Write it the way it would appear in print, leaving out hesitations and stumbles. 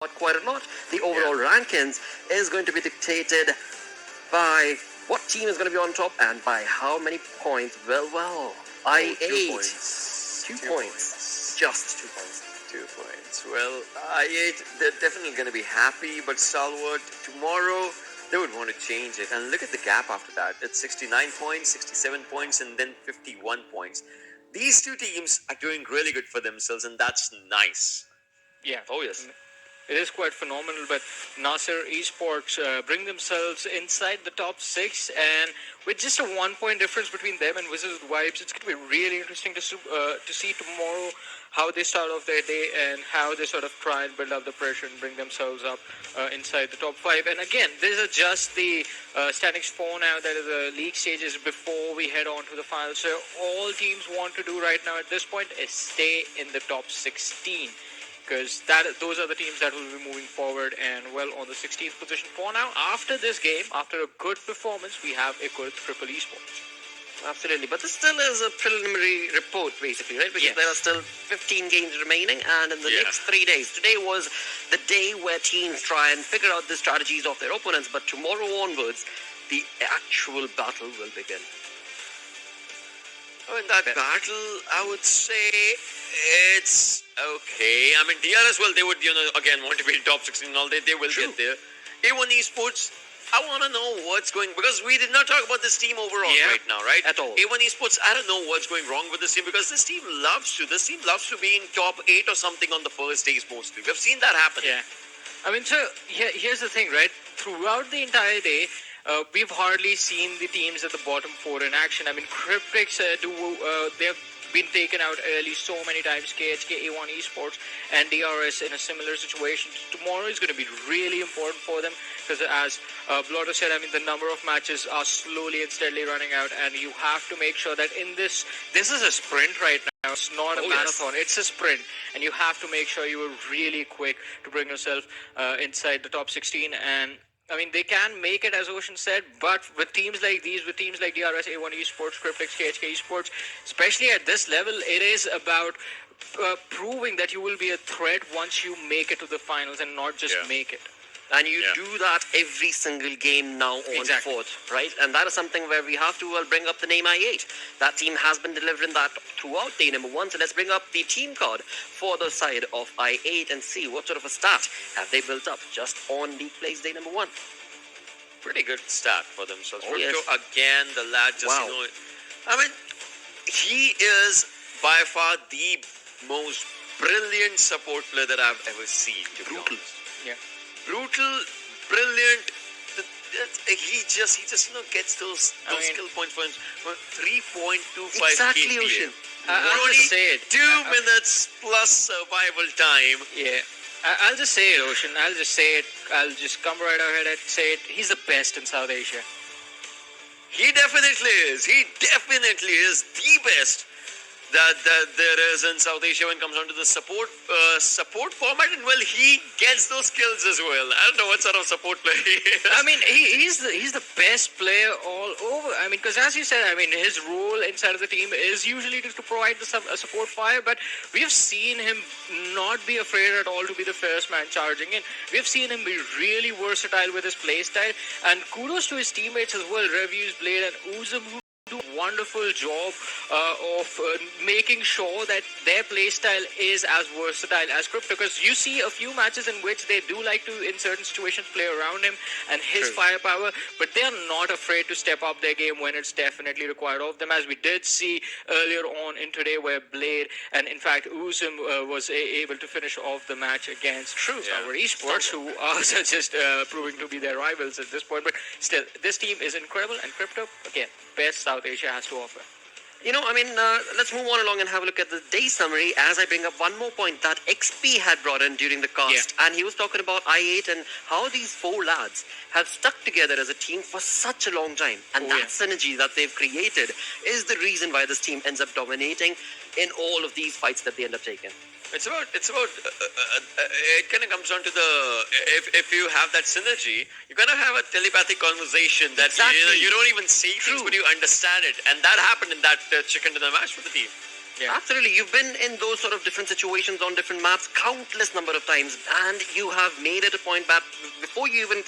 but quite a lot. The overall rankings is going to be dictated by what team is going to be on top and by how many points. Well, I8. 2 points. 2 points. Just 2 points. 2 points. Well, I8, they're definitely going to be happy, but Stalwart, tomorrow, they would want to change it. And look at the gap after that. It's 69 points, 67 points, and then 51 points. These two teams are doing really good for themselves, and that's nice. Yeah. Oh, yes. It is quite phenomenal, but Nasser Esports bring themselves inside the top 6, and with just a 1 point difference between them and Wizards with Vibes, it's going to be really interesting to see tomorrow how they start off their day and how they sort of try and build up the pressure and bring themselves up inside the top 5. And again, these are just the standings for now. That is the league stages before we head on to the finals. So all teams want to do right now at this point is stay in the top 16. Because those are the teams that will be moving forward and well on the 16th position for now. After this game, after a good performance, we have a good Triple Esports. Absolutely, but this still is a preliminary report basically, right? Because there are still 15 games remaining, and in the next 3 days, today was the day where teams try and figure out the strategies of their opponents, but tomorrow onwards, the actual battle will begin. Oh, in that battle, I would say it's okay. I mean, DRS, well, they would, again, want to be in top 16 all day. They will get there. A1 Esports, I want to know what's going, because we did not talk about this team overall right now, right? At all. A1 Esports, I don't know what's going wrong with this team, because this team loves to be in top 8 or something on the first days mostly. We've seen that happen. Yeah. I mean, so here's the thing, right? Throughout the entire day, we've hardly seen the teams at the bottom 4 in action. I mean, Cryptix, they've been taken out early so many times. KHK, A1 Esports, and DRS in a similar situation. Tomorrow is going to be really important for them because, as Blotto said, I mean, the number of matches are slowly and steadily running out, and you have to make sure that in this is a sprint right now. It's not a marathon. It's a sprint, and you have to make sure you are really quick to bring yourself inside the top 16. And I mean, they can make it, as Ocean said, but with teams like these, with teams like DRS, A1 Esports, Cryptix, KHK Esports, especially at this level, it is about proving that you will be a threat once you make it to the finals and not just make it. And you do that every single game now on fourth, right? And that is something where we have to bring up the name I8. That team has been delivering that throughout day number 1. So let's bring up the team card for the side of I8 and see what sort of a start have they built up just on League Plays day number 1. Pretty good start for themselves. Oh, yes. Again, the lad just, I mean, he is by far the most brilliant support player that I've ever seen. Brutal. Brutal, brilliant. He just gets those skill points for him. 3.25 exactly, KPA. Ocean. I'll just say it. 2 minutes plus survival time. Yeah. I'll just say it, Ocean. I'll just say it. I'll just come right ahead and say it. He's the best in South Asia. He definitely is. He definitely is the best that there is in South Asia when it comes down to the support format, and well, he gets those skills as well. I don't know what sort of support player he is. I mean, he's the best player all over. I mean, because as you said, I mean, his role inside of the team is usually to provide the support fire, but we have seen him not be afraid at all to be the first man charging in. We have seen him be really versatile with his playstyle, and kudos to his teammates as well, Reviews, Blade, and Uzum, who do a wonderful job of making sure that their playstyle is as versatile as Crypto, because you see a few matches in which they do like to, in certain situations, play around him and his firepower, but they are not afraid to step up their game when it's definitely required of them, as we did see earlier on in today, where Blade and in fact Uzum was able to finish off the match against our esports, who are just proving to be their rivals at this point. But still, this team is incredible, and Crypto, again, best South Asia has to offer. Let's move on along and have a look at the day summary as I bring up one more point that XP had brought in during the cast. And he was talking about I8 and how these 4 lads have stuck together as a team for such a long time. And that synergy that they've created is the reason why this team ends up dominating in all of these fights that they end up taking. It kind of comes down to if you have that synergy, you're going to have a telepathic conversation that you don't even see things, but you understand it. And that happened in that chicken dinner match for the team. Yeah. Absolutely. You've been in those sort of different situations on different maps countless number of times, and you have made it a point that before you even